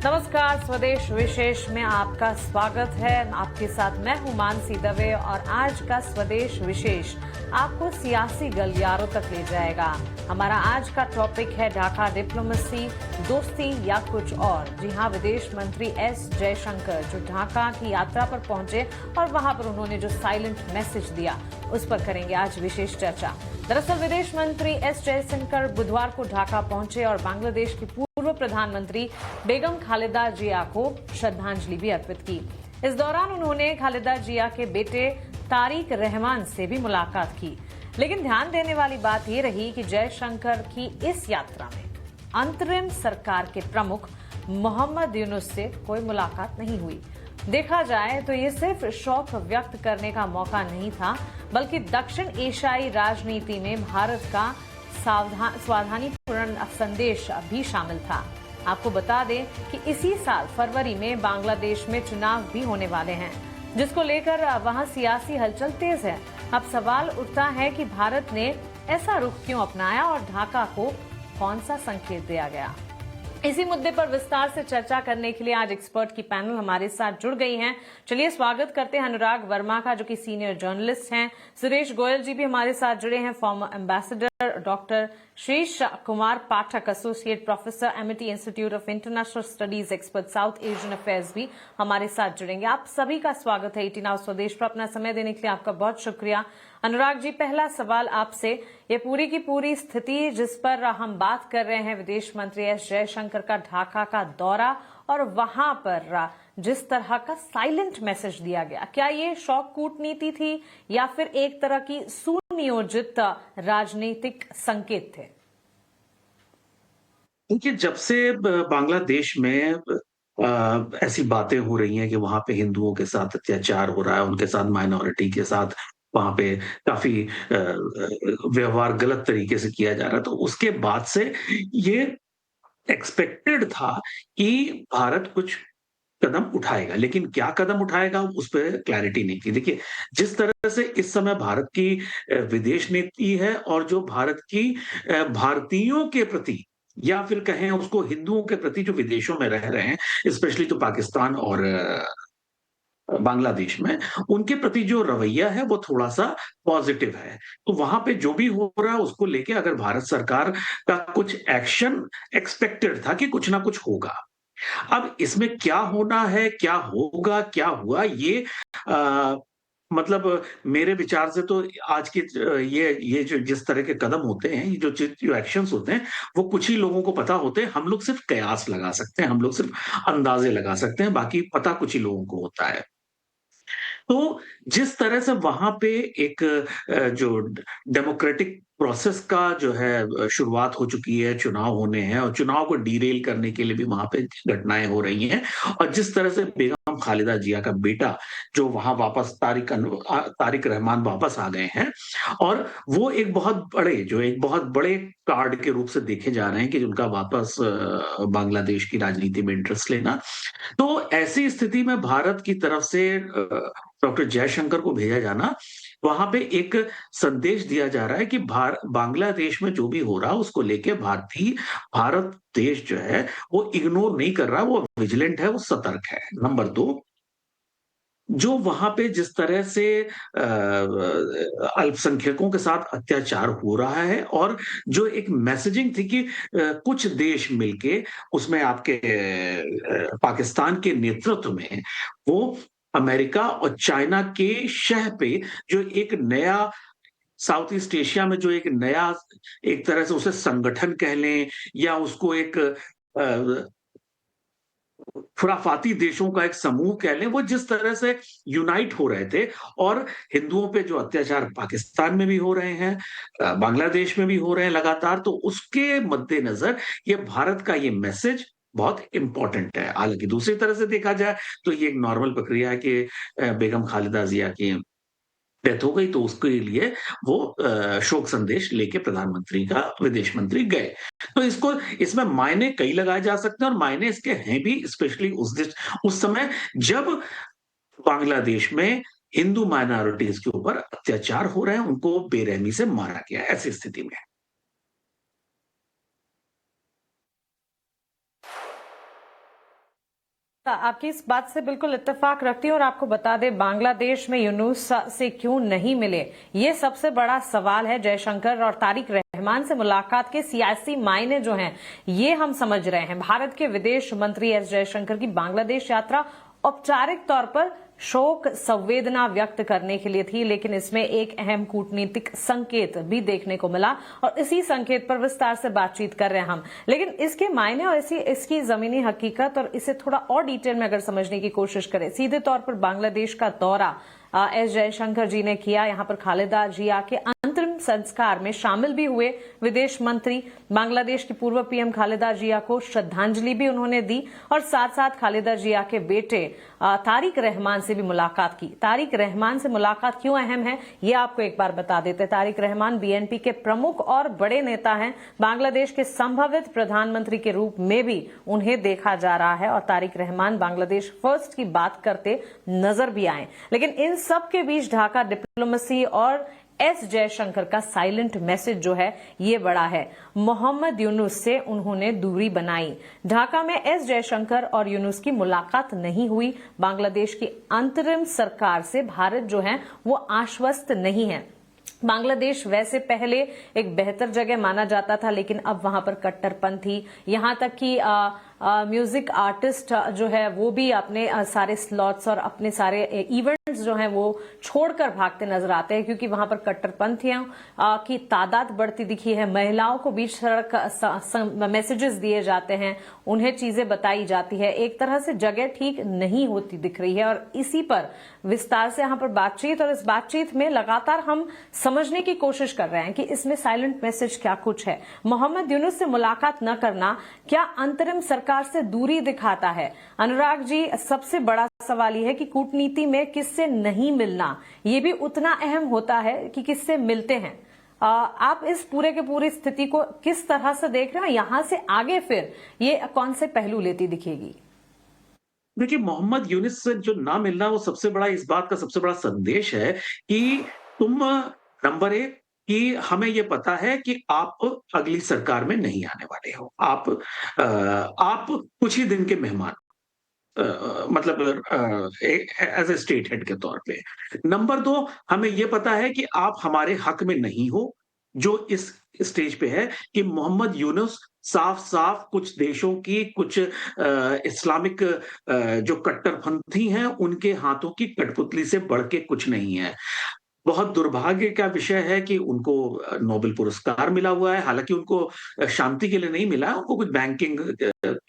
नमस्कार, स्वदेश विशेष में आपका स्वागत है। आपके साथ मैं हूं मानसी दवे और आज का स्वदेश विशेष आपको सियासी गलियारों तक ले जाएगा। हमारा आज का टॉपिक है ढाका डिप्लोमेसी, दोस्ती या कुछ और। जी हां, विदेश मंत्री एस जयशंकर जो ढाका की यात्रा पर पहुंचे और वहां पर उन्होंने जो साइलेंट मैसेज दिया उस पर करेंगे आज विशेष चर्चा। दरअसल विदेश मंत्री एस जयशंकर बुधवार को ढाका पहुंचे और बांग्लादेश की पूर्व प्रधानमंत्री बेगम खालिदा जिया को श्रद्धांजलि भी अर्पित की। इस दौरान उन्होंने खालिदा जिया के बेटे तारिक रहमान से भी मुलाकात की। लेकिन ध्यान देने वाली बात यह रही कि जयशंकर की इस यात्रा में अंतरिम सरकार के प्रमुख मोहम्मद यूनुस से कोई मुलाकात नहीं हुई। देखा जाए तो ये सिर्फ शौक व्यक्त करने का मौका नहीं था, बल्कि दक्षिण एशियाई राजनीति में भारत का सावधानीपूर्ण संदेश भी शामिल था। आपको बता दें कि इसी साल फरवरी में बांग्लादेश में चुनाव भी होने वाले हैं, जिसको लेकर वहां सियासी हलचल तेज है। अब सवाल उठता है कि भारत ने ऐसा रुख क्यों अपनाया और ढाका को कौन सा संकेत दिया गया। इसी मुद्दे पर विस्तार से चर्चा करने के लिए आज एक्सपर्ट की पैनल हमारे साथ जुड़ गई हैं। चलिए स्वागत करते हैं अनुराग वर्मा का, जो कि सीनियर जर्नलिस्ट हैं। सुरेश गोयल जी भी हमारे साथ जुड़े हैं, farmer ambassador. Doctor Shish Kumar Pathak, associate professor, Amity institute of international studies, expert south Asian affairs भी हमारे साथ जुड़ेंगे। आप सभी का स्वागत है 18 नाउ स्वदेश पर। अपना समय देने के लिए आपका बहुत शुक्रिया। अनुराग जी, पहला सवाल आपसे, ये पूरी की पूरी स्थिति जिस पर हम बात कर रहे हैं, विदेश मंत्री एस जयशंकर का ढाका का दौरा और वहां पर जिस तरह का साइलेंट मैसेज दिया गया, क्या ये शौक कूटनीति थी या फिर एक तरह की सुनियोजित राजनीतिक संकेत थे? देखिए, जब से बांग्लादेश में ऐसी बातें हो रही हैं कि वहां पे हिंदुओं के साथ अत्याचार हो रहा है, उनके साथ माइनॉरिटी के साथ वहां पे काफी व्यवहार गलत तरीके से किया जा रहा है, तो उसके बाद से ये एक्सपेक्टेड था कि भारत कुछ कदम उठाएगा। लेकिन क्या कदम उठाएगा उस पर क्लैरिटी नहीं थी। देखिए, जिस तरह से इस समय भारत की विदेश नीति है और जो भारत की भारतीयों के प्रति या फिर कहें उसको हिंदुओं के प्रति जो विदेशों में रह रहे हैं, स्पेशली तो पाकिस्तान और बांग्लादेश में, उनके प्रति जो रवैया है वो थोड़ा-सा पॉजिटिव है। तो वहाँ पे जो भी हो रहा है उसको लेके अगर भारत सरकार का कुछ एक्शन एक्सपेक्टेड था कि कुछ ना कुछ होगा। अब इसमें क्या होना है, क्या होगा, क्या हुआ, ये अ, मतलब मेरे विचार से तो आज के ये जो जिस तरह के कदम होते हैं, ये जो एक्शंस होते हैं, वो कुछ ही लोगों को पता होते हैं। हम लोग सिर्फ कयास लगा सकते हैं, हम लोग सिर्फ अंदाजे लगा सकते हैं, बाकी पता कुछ ही लोगों को होता है। तो जिस तरह से वहाँ पे एक जो डेमोक्रेटिक प्रोसेस का जो है शुरुआत हो चुकी है, चुनाव होने हैं और चुनाव को डीरेल करने के लिए भी वहाँ पे घटनाएँ हो रही हैं, और जिस तरह से बेगम खालिदा जिया का बेटा जो वहाँ वापस तारिक रहमान वापस आ गए हैं, और वो एक बहुत बड़े कार्ड के रूप से देखे जा रहे हैं कि उनका वापस बांग्लादेश की राजनीति में इंटरेस्ट लेना। तो ऐसी स्थिति में भारत की तरफ से डॉक्टर जयशंकर को भेजा जाना, वहाँ पे एक संदेश दिया जा रहा है कि बांग्लादेश में जो भी हो रहा है उसको लेके भारत देश जो है वो इग्नोर नहीं कर रहा, वो विजिलेंट है, वो सतर्क है। नंबर 2, जो वहाँ पे जिस तरह से अल्पसंख्यकों के साथ अत्याचार हो रहा है, और जो एक मैसेजिंग थी कि कुछ देश मिलके उसमें आपके पाकिस्तान के नेतृत्व में वो अमेरिका और चाइना के शह पे जो एक नया साउथ ईस्ट एशिया में जो एक नया, एक तरह से उसे संगठन कह लें या उसको एक खुराफाती देशों का एक समूह कह लें, वो जिस तरह से यूनाइट हो रहे थे, और हिंदुओं पे जो अत्याचार पाकिस्तान में भी हो रहे हैं, बांग्लादेश में भी हो रहे हैं लगातार, तो उसके मद्देनजर ये भारत का ये मैसेज बहुत इम्पोर्टेंट है। हालांकि दूसरी तरह से देखा जाए तो ये एक नॉर्मल प्रक्रिया है कि बेगम खालिदा जिया की डेथ हो गई तो उसके लिए वो शोक संदेश लेके प्रधानमंत्री का विदेश मंत्री गए। तो इसमें मायने कई लगाए जा सकते हैं, और मायने इसके हैं भी, स्पेशली उस समय जब बांग्लादेश में हिंदू माइनॉरिटीज के ऊपर अत्याचार हो रहे हैं, उनको बेरहमी से मारा गया है, ऐसी स्थिति में। आपकी इस बात से बिल्कुल इत्तेफाक रखती हूँ और आपको बता दें, बांग्लादेश में यूनुस से क्यों नहीं मिले, ये सबसे बड़ा सवाल है। जयशंकर और तारिक रहमान से मुलाकात के सियासी मायने जो हैं ये हम समझ रहे हैं। भारत के विदेश मंत्री एस जयशंकर की बांग्लादेश यात्रा औपचारिक तौर पर शोक संवेदना व्यक्त करने के लिए थी, लेकिन इसमें एक अहम कूटनीतिक संकेत भी देखने को मिला और इसी संकेत पर विस्तार से बातचीत कर रहे हैं हम। लेकिन इसके मायने और इसकी जमीनी हकीकत और इसे थोड़ा और डिटेल में अगर समझने की कोशिश करें, सीधे तौर पर बांग्लादेश का दौरा एस जयशंकर जी ने किया। यहां पर खालिदा जिया के अंतिम संस्कार में शामिल भी हुए विदेश मंत्री। बांग्लादेश की पूर्व पीएम खालिदा जिया को श्रद्धांजलि भी उन्होंने दी और साथ साथ खालिदा जिया के बेटे तारिक रहमान से भी मुलाकात की। तारिक रहमान से मुलाकात क्यों अहम है ये आपको एक बार बता देते। तारिक रहमान बीएनपी के प्रमुख और बड़े नेता हैं। बांग्लादेश के संभावित प्रधानमंत्री के रूप में भी उन्हें देखा जा रहा है और तारिक रहमान बांग्लादेश फर्स्ट की बात करते नजर भी आए। लेकिन इन सबके बीच ढाका डिप्लोमेसी और एस जयशंकर का साइलेंट मैसेज जो है ये बड़ा है। मोहम्मद यूनुस से उन्होंने दूरी बनाई। ढाका में एस जयशंकर और यूनुस की मुलाकात नहीं हुई। बांग्लादेश की अंतरिम सरकार से भारत जो है वो आश्वस्त नहीं है। बांग्लादेश वैसे पहले एक बेहतर जगह माना जाता था, लेकिन अब वहां पर कट्टरपंथी, यहां तक कि म्यूजिक आर्टिस्ट जो है वो भी अपने सारे स्लॉट्स और अपने सारे इवेंट्स जो हैं वो छोड़कर भागते नजर आते हैं, क्योंकि वहां पर कट्टरपंथियों की तादाद बढ़ती दिखी है। महिलाओं को बीच सड़क मैसेजेस दिए जाते हैं, उन्हें चीजें बताई जाती है। एक तरह से जगह ठीक नहीं होती दिख रही है और इसी पर विस्तार से यहाँ पर बातचीत, और इस बातचीत में लगातार हम समझने की कोशिश कर रहे हैं कि इसमें साइलेंट मैसेज क्या कुछ है। मोहम्मद यूनुस से मुलाकात न करना क्या अंतरिम सरकार से दूरी दिखाता है? अनुराग जी, सबसे बड़ा सवाल यह है कि कूटनीति में किससे नहीं मिलना ये भी उतना अहम होता है कि किससे मिलते हैं। आप इस पूरे के पूरी स्थिति को किस तरह से देख रहे हैं? यहां से आगे फिर ये कौन से पहलू लेती दिखेगी? देखिए, मोहम्मद यूनुस से जो ना मिलना वो सबसे बड़ा, इस बात का सबसे बड़ा संदेश है कि तुम, नंबर एक, कि हमें ये पता है कि आप अगली सरकार में नहीं आने वाले हो। आप कुछ ही दिन के मेहमान, मतलब एज ए स्टेट हेड के तौर पे। नंबर दो, हमें ये पता है कि आप हमारे हक में नहीं हो, जो इस स्टेज पे है कि मोहम्मद यूनुस साफ साफ कुछ देशों की, कुछ इस्लामिक जो कट्टरपंथी हैं उनके हाथों की कठपुतली से बढ़ के कुछ नहीं है। बहुत दुर्भाग्य का विषय है कि उनको नोबेल पुरस्कार मिला हुआ है, हालांकि उनको शांति के लिए नहीं मिला है, उनको कुछ बैंकिंग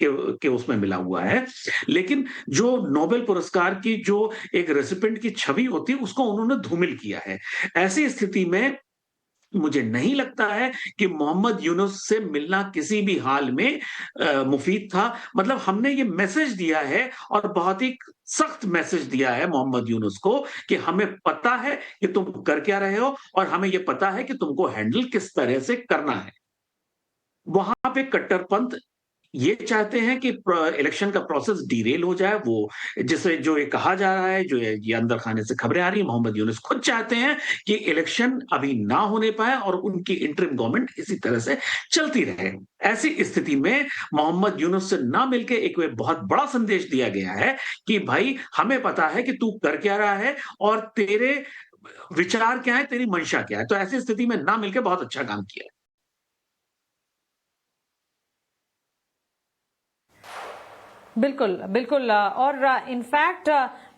के उसमें मिला हुआ है। लेकिन जो नोबेल पुरस्कार की जो एक रेसिपिएंट की छवि होती है उसको उन्होंने धूमिल किया है। ऐसी स्थिति में मुझे नहीं लगता है कि मोहम्मद यूनुस से मिलना किसी भी हाल में मुफीद था। मतलब हमने ये मैसेज दिया है और बहुत ही सख्त मैसेज दिया है मोहम्मद यूनुस को कि हमें पता है कि तुम कर क्या रहे हो और हमें ये पता है कि तुमको हैंडल किस तरह से करना है। वहां पे कट्टरपंथ ये चाहते हैं कि इलेक्शन का प्रोसेस डिरेल हो जाए, वो जिसे जो ये कहा जा रहा है, जो ये अंदर खाने से खबरें आ रही है, मोहम्मद यूनुस खुद चाहते हैं कि इलेक्शन अभी ना होने पाए और उनकी इंटरिम गवर्नमेंट इसी तरह से चलती रहे। ऐसी स्थिति में मोहम्मद यूनुस से ना मिलकर एक बहुत बड़ा संदेश दिया गया है कि भाई हमें पता है कि तू कर क्या रहा है और तेरे विचार क्या है, तेरी मंशा क्या है। तो ऐसी स्थिति में ना मिलकर बहुत अच्छा काम किया है। बिल्कुल बिल्कुल, और इनफैक्ट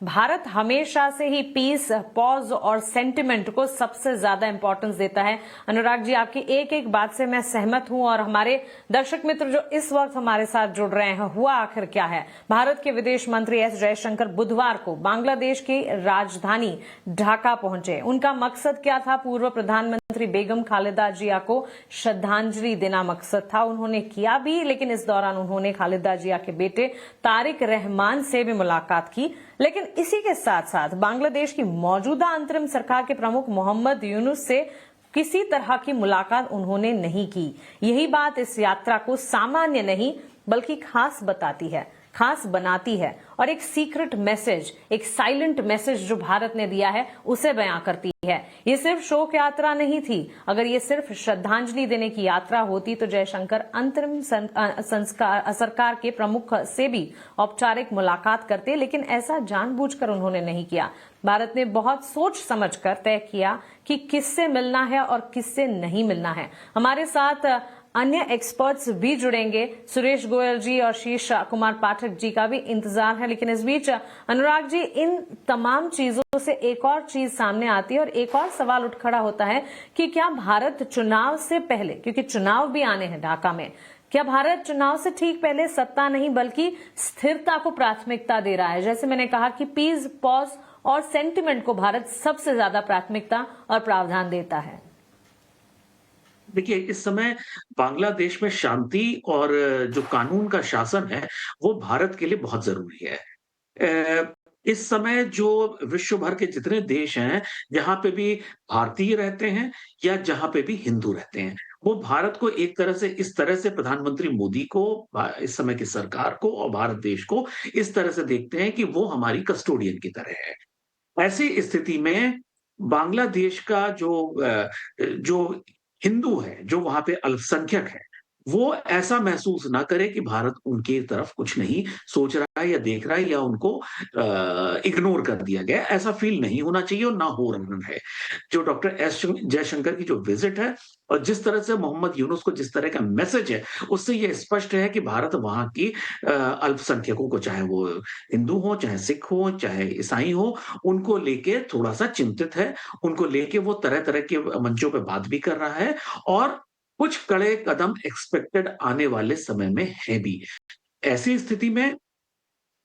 भारत हमेशा से ही पीस, पॉज और सेंटिमेंट को सबसे ज्यादा इंपॉर्टेंस देता है। अनुराग जी, आपकी एक एक बात से मैं सहमत हूं और हमारे दर्शक मित्र जो इस वक्त हमारे साथ जुड़ रहे हैं, हुआ आखिर क्या है? भारत के विदेश मंत्री एस जयशंकर बुधवार को बांग्लादेश की राजधानी ढाका पहुंचे। उनका मकसद क्या था? पूर्व प्रधानमंत्री बेगम खालिदा जिया को श्रद्धांजलि देना मकसद था। उन्होंने किया भी, लेकिन इस दौरान उन्होंने खालिदा जिया के बेटे तारिक रहमान से भी मुलाकात की। लेकिन इसी के साथ साथ बांग्लादेश की मौजूदा अंतरिम सरकार के प्रमुख मोहम्मद यूनुस से किसी तरह की मुलाकात उन्होंने नहीं की। यही बात इस यात्रा को सामान्य नहीं बल्कि खास बताती है। खास बनाती है और एक सीक्रेट मैसेज, एक साइलेंट मैसेज जो भारत ने दिया है उसे बयां करती है। ये सिर्फ शोक यात्रा नहीं थी। अगर ये सिर्फ श्रद्धांजलि देने की यात्रा होती तो जयशंकर अंतरिम सरकार के प्रमुख से भी औपचारिक मुलाकात करते, लेकिन ऐसा जानबूझकर उन्होंने नहीं किया। भारत ने बहुत सोच समझकर तय किया कि किससे मिलना है और किससे नहीं मिलना है। हमारे साथ अन्य एक्सपर्ट्स भी जुड़ेंगे। सुरेश गोयल जी और शीश कुमार पाठक जी का भी इंतजार है, लेकिन इस बीच अनुराग जी, इन तमाम चीजों से एक और चीज सामने आती है और एक और सवाल उठ खड़ा होता है कि क्या भारत चुनाव से पहले, क्योंकि चुनाव भी आने हैं ढाका में, क्या भारत चुनाव से ठीक पहले सत्ता नहीं बल्कि स्थिरता को प्राथमिकता दे रहा है? जैसे मैंने कहा कि पीस, पॉज और सेंटिमेंट को भारत सबसे ज्यादा प्राथमिकता और प्रावधान देता है। देखिए, इस समय बांग्लादेश में शांति और जो कानून का शासन है, वो भारत के लिए बहुत ज़रूरी है। इस समय जो विश्व भर के जितने देश हैं, जहाँ पे भी भारतीय रहते हैं या जहाँ पे भी हिंदू रहते हैं, वो भारत को एक तरह से, इस तरह से प्रधानमंत्री मोदी को, इस समय की सरकार को और भारत देश को इस तरह से देखते हैं कि वो हमारी कस्टोडियन की तरह है। ऐसी स्थिति में बांग्लादेश का जो हिंदू है, जो वहाँ पे अल्पसंख्यक है, वो ऐसा महसूस ना करे कि भारत उनकी तरफ कुछ नहीं सोच रहा है या देख रहा है या उनको इग्नोर कर दिया गया है, ऐसा फ़ील नहीं होना चाहिए और ना हो रहा है। जो डॉक्टर एस जयशंकर की जो विज़िट है और जिस तरह से मोहम्मद यूनुस को जिस तरह का मैसेज है, उससे ये स्पष्ट है कि भारत वहाँ की अल्पसंख्यकों को, चाहे वो हिंदू हों, चाहे सिख हों, चाहे ईसाई हों, उनको लेके थोड़ा-सा चिंतित है। उनको लेके वो तरह-तरह के मंचों पे बात भी कर रहा है और कुछ कड़े कदम एक्सपेक्टेड आने वाले समय में हैं भी। ऐसी स्थिति में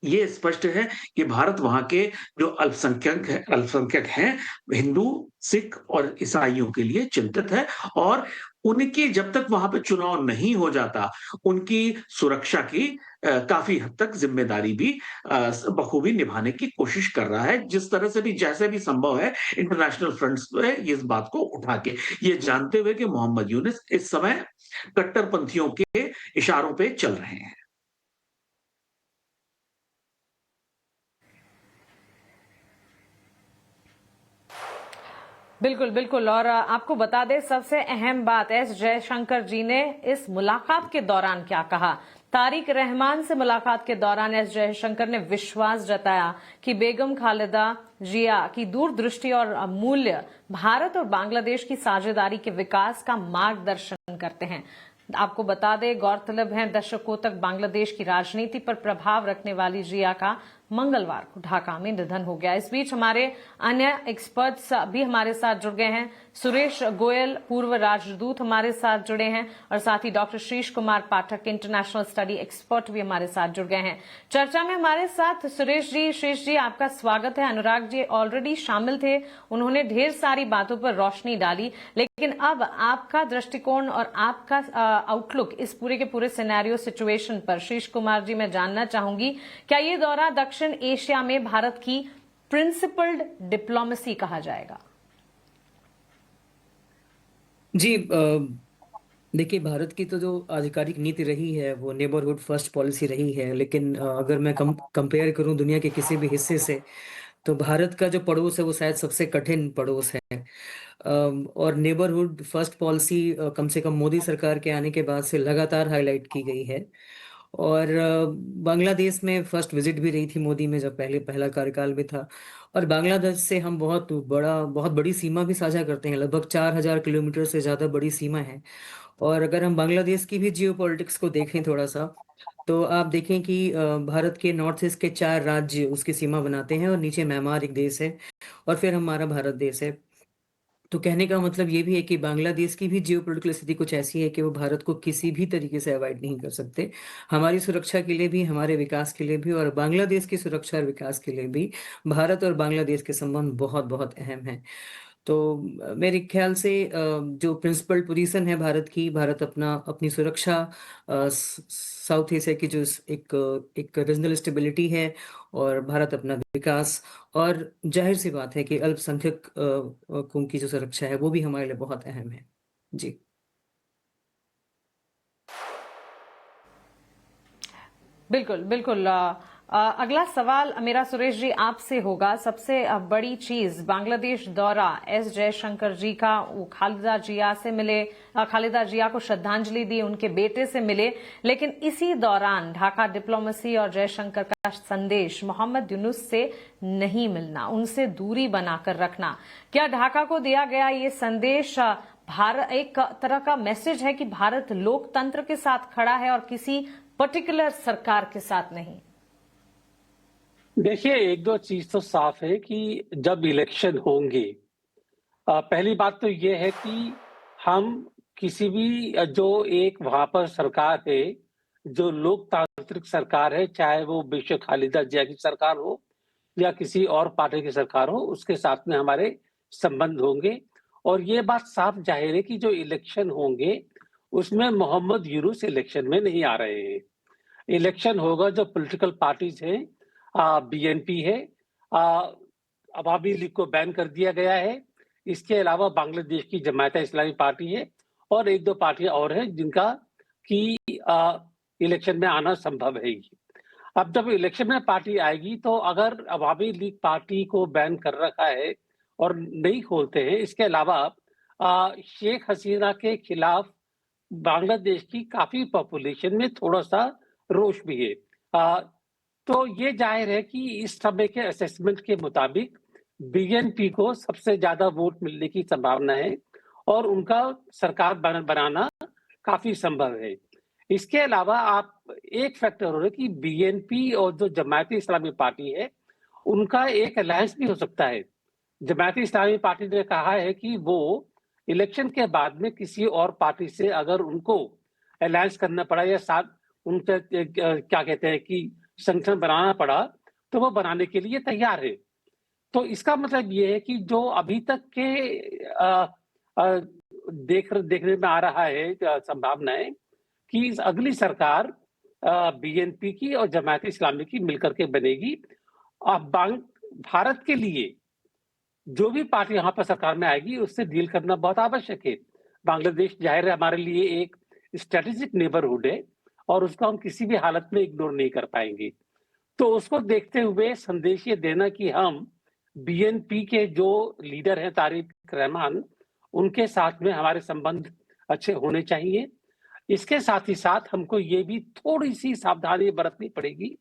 ये स्पष्ट है कि भारत वहाँ के जो अल्पसंख्यक हैं, हिंदू, सिख और ईसाइयों के लिए चिंतित है और उनकी जब तक वहाँ पे चुनाव नहीं हो जाता, उनकी सुरक्षा की काफ़ी हद तक ज़िम्मेदारी भी बखूबी निभाने की कोशिश कर रहा है, जिस तरह से भी, जैसे भी संभव है इंटरनेशनल फ्रंट्स पे इस बात को उठा के, ये जानते हुए कि मोहम्मद यूनुस इस समय कट्टरपंथियों के इशारों पे चल रहे हैं। बिल्कुल, बिल्कुल। और आपको बता दें, सबसे अहम बात, एस जयशंकर जी ने इस मुलाकात के दौरान क्या कहा। तारिक रहमान से मुलाकात के दौरान एस जयशंकर ने विश्वास जताया कि बेगम खालिदा जिया की दूरदृष्टि और मूल्य भारत और बांग्लादेश की साझेदारी के विकास का मार्गदर्शन करते हैं। आपको बता दें, गौरतलब है, दशकों तक बांग्लादेश की राजनीति पर प्रभाव रखने वाली जिया का मंगलवार को ढाका में निधन हो गया। इस बीच हमारे अन्य एक्सपर्ट्स भी हमारे साथ जुड़ गए हैं। सुरेश गोयल, पूर्व राजदूत, हमारे साथ जुड़े हैं और साथ ही डॉक्टर शीश कुमार पाठक, इंटरनेशनल स्टडी एक्सपर्ट, भी हमारे साथ जुड़ गए हैं। चर्चा में हमारे साथ सुरेश जी, शीश जी, आपका स्वागत है। अनुराग जी ऑलरेडी शामिल थे, उन्होंने ढेर सारी बातों पर रोशनी डाली, लेकिन अब आपका दृष्टिकोण और आपका आउटलुक इस पूरे के पूरे सिनेरियो सिचुएशन पर, शीश कुमार जी, मैं जानना चाहूंगी, क्या ये दौरा दक्षिण एशिया में भारत की प्रिंसिपल्ड डिप्लोमेसी कहा जाएगा? जी, देखिए, भारत की तो जो आधिकारिक नीति रही है वो नेबरहुड फर्स्ट पॉलिसी रही है, लेकिन अगर मैं कंपेयर करूं दुनिया के किसी भी हिस्से से, तो भारत का जो पड़ोस है वो शायद सबसे कठिन पड़ोस है। और नेबरहुड फर्स्ट पॉलिसी कम से कम मोदी सरकार के आने के बाद से लगातार हाईलाइट की गई है। और बांग्लादेश में फर्स्ट विजिट भी रही थी मोदी में, जब पहला कार्यकाल में था। और बांग्लादेश से हम बहुत बड़ी सीमा भी साझा करते हैं, लगभग 4,000 किलोमीटर से ज़्यादा बड़ी सीमा है। और अगर हम बांग्लादेश की भी जियो पॉलिटिक्स को देखें थोड़ा सा, तो आप देखें कि भारत के नॉर्थ ईस्ट के 4 राज्य उसकी सीमा बनाते हैं और नीचे म्यांमार एक देश है और फिर हमारा भारत देश है। तो कहने का मतलब ये भी है कि बांग्लादेश की भी जियोपॉलिटिकल स्थिति कुछ ऐसी है कि वो भारत को किसी भी तरीके से अवॉइड नहीं कर सकते। हमारी सुरक्षा के लिए भी, हमारे विकास के लिए भी और बांग्लादेश की सुरक्षा और विकास के लिए भी भारत और बांग्लादेश के संबंध बहुत बहुत अहम हैं। तो मेरे ख्याल से जो प्रिंसिपल पोजीशन है भारत की, भारत अपनी सुरक्षा, साउथ एशिया की जो एक एक रीजनल स्टेबिलिटी है, और भारत अपना विकास, और जाहिर सी बात है कि अल्पसंख्यक कौम की जो सुरक्षा है वो भी हमारे लिए बहुत अहम है। जी, बिल्कुल, बिल्कुल। अगला सवाल मेरा सुरेश जी आपसे होगा। सबसे बड़ी चीज बांग्लादेश दौरा, एस जयशंकर जी का, वो खालिदा जिया से मिले, खालिदा जिया को श्रद्धांजलि दी, उनके बेटे से मिले, लेकिन इसी दौरान ढाका डिप्लोमेसी और जयशंकर का संदेश मोहम्मद यूनुस से नहीं मिलना, उनसे दूरी बनाकर रखना। क्या ढाका को दिया गया ये संदेश भारत एक तरह का मैसेज है कि भारत लोकतंत्र के साथ खड़ा है और किसी पर्टिकुलर सरकार के साथ नहीं? देखिए, एक दो चीज तो साफ है कि जब इलेक्शन होंगे, पहली बात तो ये है कि हम किसी भी जो एक वहां पर सरकार है, जो लोकतांत्रिक सरकार है, चाहे वो बेशक खालिदा जिया की सरकार हो या किसी और पार्टी की सरकार हो, उसके साथ में हमारे संबंध होंगे। और ये बात साफ जाहिर है कि जो इलेक्शन होंगे उसमें मोहम्मद यूनुस इलेक्शन में नहीं आ रहे हैं। इलेक्शन होगा जो पॉलिटिकल पार्टीज हैं, बीएनपी है, अवामी लीग को बैन कर दिया गया है। इसके अलावा बांग्लादेश की जमात इस्लामी पार्टी है और एक दो पार्टियां और हैं जिनका कि इलेक्शन में आना संभव है। अब जब इलेक्शन में पार्टी आएगी तो अगर अवामी लीग पार्टी को बैन कर रखा है और नहीं खोलते हैं, इसके अलावा शेख हसीना के खिलाफ बांग्लादेश की काफी पॉपुलेशन में थोड़ा सा रोष भी है। तो ये जाहिर है कि इस समय के असेसमेंट के मुताबिक बीएनपी को सबसे ज्यादा वोट मिलने की संभावना है और उनका सरकार बनाना काफी संभव है। इसके अलावा आप एक फैक्टर हो रहा है कि बीएनपी और जो जमात इस्लामी पार्टी है उनका एक अलायंस भी हो सकता है। जमात इस्लामी पार्टी ने कहा है कि वो इलेक्शन के बाद में किसी और पार्टी से अगर उनको अलायंस करना पड़ा या साथ उनका क्या कहते हैं कि संगठन बनाना पड़ा तो वो बनाने के लिए तैयार है। तो इसका मतलब ये है कि जो अभी तक के देखने में आ रहा है संभावनाएं कि अगली सरकार बीएनपी की और जमात इस्लामी की मिलकर के बनेगी। अब भारत के लिए जो भी पार्टी यहाँ पर सरकार में आएगी उससे डील करना बहुत आवश्यक है। बांग्लादेश जाहिर है हमारे लिए एक स्ट्रेटेजिक नेबरहुड है और उसको हम किसी भी हालत में इग्नोर नहीं कर पाएंगे। तो उसको देखते हुए संदेश ये देना कि हम बीएनपी के जो लीडर हैं तारिक रहमान, उनके साथ में हमारे संबंध अच्छे होने चाहिए। इसके साथ ही साथ हमको ये भी थोड़ी सी सावधानी बरतनी पड़ेगी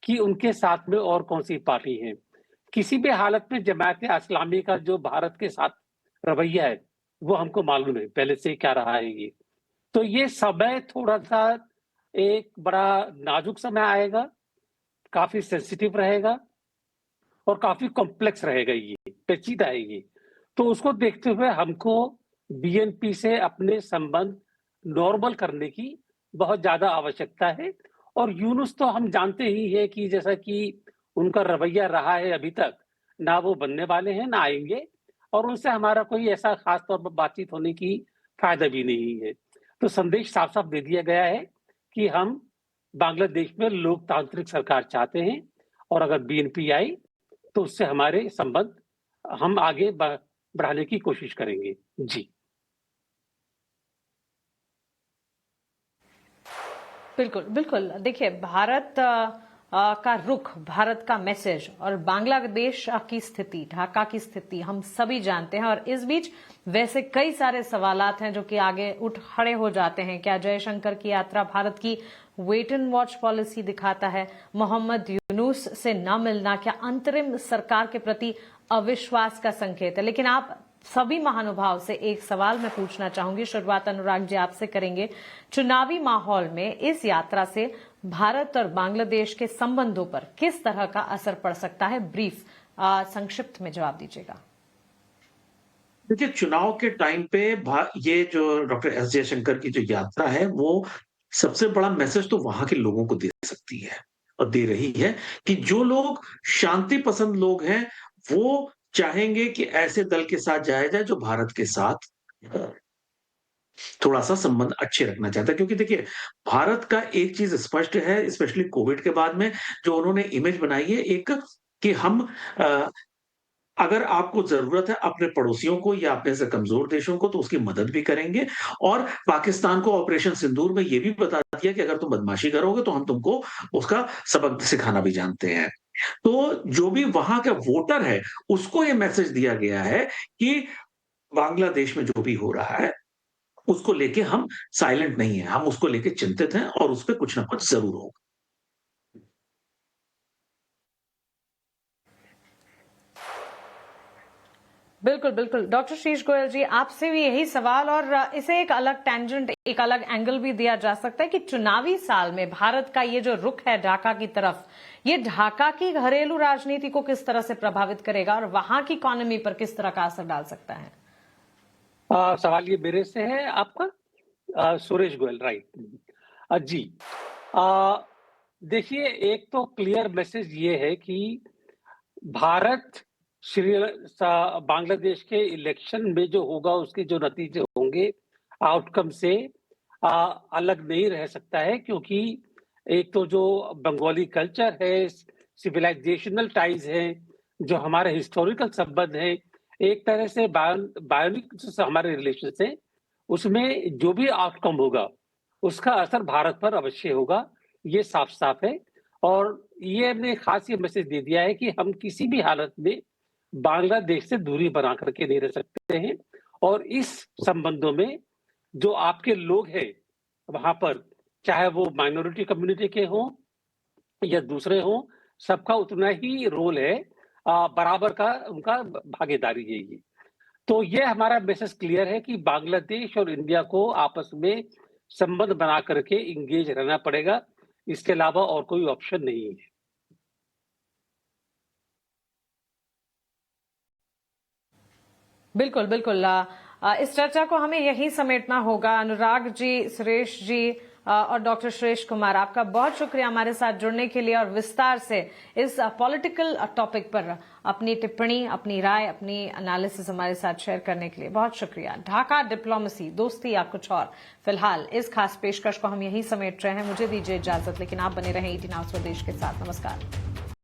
कि उनके साथ में और कौन सी पार्टी है। किसी भी हालत में जमात इस्लामी का जो भारत के साथ रवैया है वो हमको मालूम है पहले से क्या रहा है ये। तो ये समय थोड़ा सा एक बड़ा नाजुक समय आएगा, काफी सेंसिटिव रहेगा और काफी कॉम्प्लेक्स रहेगा, ये पेचीदा है ये। तो उसको देखते हुए हमको बीएनपी से अपने संबंध नॉर्मल करने की बहुत ज्यादा आवश्यकता है। और यूनुस तो हम जानते ही है कि जैसा कि उनका रवैया रहा है अभी तक, ना वो बनने वाले हैं ना आएंगे और उनसे हमारा कोई ऐसा खास तौर पर बातचीत होने की फायदा भी नहीं है। तो संदेश साफ साफ दे दिया गया है कि हम बांग्लादेश में लोकतांत्रिक सरकार चाहते हैं और अगर बीएनपी आई तो उससे हमारे संबंध हम आगे बढ़ाने की कोशिश करेंगे। जी बिल्कुल, बिल्कुल। देखिए, भारत का रुख, भारत का मैसेज और बांग्लादेश की स्थिति, ढाका की स्थिति हम सभी जानते हैं। और इस बीच वैसे कई सारे सवालात हैं जो कि आगे उठ खड़े हो जाते हैं। क्या जयशंकर की यात्रा भारत की वेट एंड वॉच पॉलिसी दिखाता है? मोहम्मद यूनुस से न मिलना क्या अंतरिम सरकार के प्रति अविश्वास का संकेत है? लेकिन आप सभी महानुभाव से एक सवाल मैं पूछना चाहूंगी, शुरुआत अनुराग जी आपसे करेंगे। चुनावी माहौल में इस यात्रा से भारत और बांग्लादेश के संबंधों पर किस तरह का असर पड़ सकता है? ब्रीफ संक्षिप्त में जवाब दीजिएगा। देखिए, चुनाव के टाइम पे ये जो डॉक्टर एस जयशंकर की जो यात्रा है वो सबसे बड़ा मैसेज तो वहां के लोगों को दे सकती है और दे रही है कि जो लोग शांति पसंद लोग हैं वो चाहेंगे कि ऐसे दल के साथ जाया जाए जो भारत के साथ थोड़ा सा संबंध अच्छे रखना चाहता है। क्योंकि देखिए, भारत का एक चीज स्पष्ट है, स्पेशली कोविड के बाद में जो उन्होंने इमेज बनाई है एक, कि हम अगर आपको ज़रूरत है अपने पड़ोसियों को या अपने से कमज़ोर देशों को, तो उसकी मदद भी करेंगे और पाकिस्तान को ऑपरेशन सिंदूर में ये भी बता दिया कि अगर तुम बदमाशी करोगे, तो हम तुमको उसका सबक सिखाना भी जानते हैं। तो जो भी वहाँ का वोटर है, उसको ये मैसेज दिया गया है कि बांग्लादेश में जो भी हो रहा है, उसको लेके हम साइलेंट नहीं हैं, हम उसको लेके चिंतित हैं और उसपे कुछ ना कुछ ज़रूर होगा। बिल्कुल, बिल्कुल। डॉक्टर शीर्ष गोयल जी, आपसे भी यही सवाल और इसे एक अलग टेंजेंट, एक अलग एंगल भी दिया जा सकता है कि चुनावी साल में भारत का ये जो रुख है ढाका की तरफ, ये ढाका की घरेलू राजनीति को किस तरह से प्रभावित करेगा और वहां की इकोनॉमी पर किस तरह का असर डाल सकता है? सवाल ये मेरे से है आपका? सुरेश गोयल, राइट। जी। देखिए, एक तो क्लियर मैसेज ये है कि भारत बांग्लादेश के इलेक्शन में जो होगा, उसके जो नतीजे होंगे, आउटकम से अलग नहीं रह सकता है, क्योंकि एक तो जो बंगाली कल्चर है, सिविलाइजेशनल टाइज है, जो हमारे हिस्टोरिकल संबंध है, एक तरह से बायोनिक हमारे रिलेशन है, उसमें जो भी आउटकम होगा, उसका असर भारत पर अवश्य होगा, ये साफ-साफ है। और ये हमने खास ये मैसेज दे दिया है कि हम किसी भी हालत में बांग्लादेश से दूरी बना करके नहीं रह सकते हैं, और इस संबंधों में जो आपके लोग हैं वहां पर, चाहे वो माइनॉरिटी कम्युनिटी के हों या दूसरे हों, सबका उतना ही रोल है, बराबर का उनका भागीदारी है ये। तो ये हमारा मैसेज क्लियर है कि बांग्लादेश और इंडिया को आपस में संबंध बना करके इंगेज रहना पड़ेगा, इसके अलावा और कोई ऑप्शन नहीं है। बिल्कुल, बिल्कुल। इस चर्चा को हमें यही समेटना होगा। अनुराग जी, सुरेश जी और डॉक्टर श्रेष्ठ कुमार, आपका बहुत शुक्रिया हमारे साथ जुड़ने के लिए और विस्तार से इस पॉलिटिकल टॉपिक पर अपनी टिप्पणी, अपनी राय, अपनी एनालिसिस हमारे साथ शेयर करने के लिए बहुत शुक्रिया। ढाका डिप्लोमेसी, दोस्ती या कुछ और, फिलहाल इस खास पेशकश को हम यही समेट रहे हैं। मुझे दीजिए इजाजत, लेकिन आप बने रहें 18 स्वदेश के साथ। नमस्कार।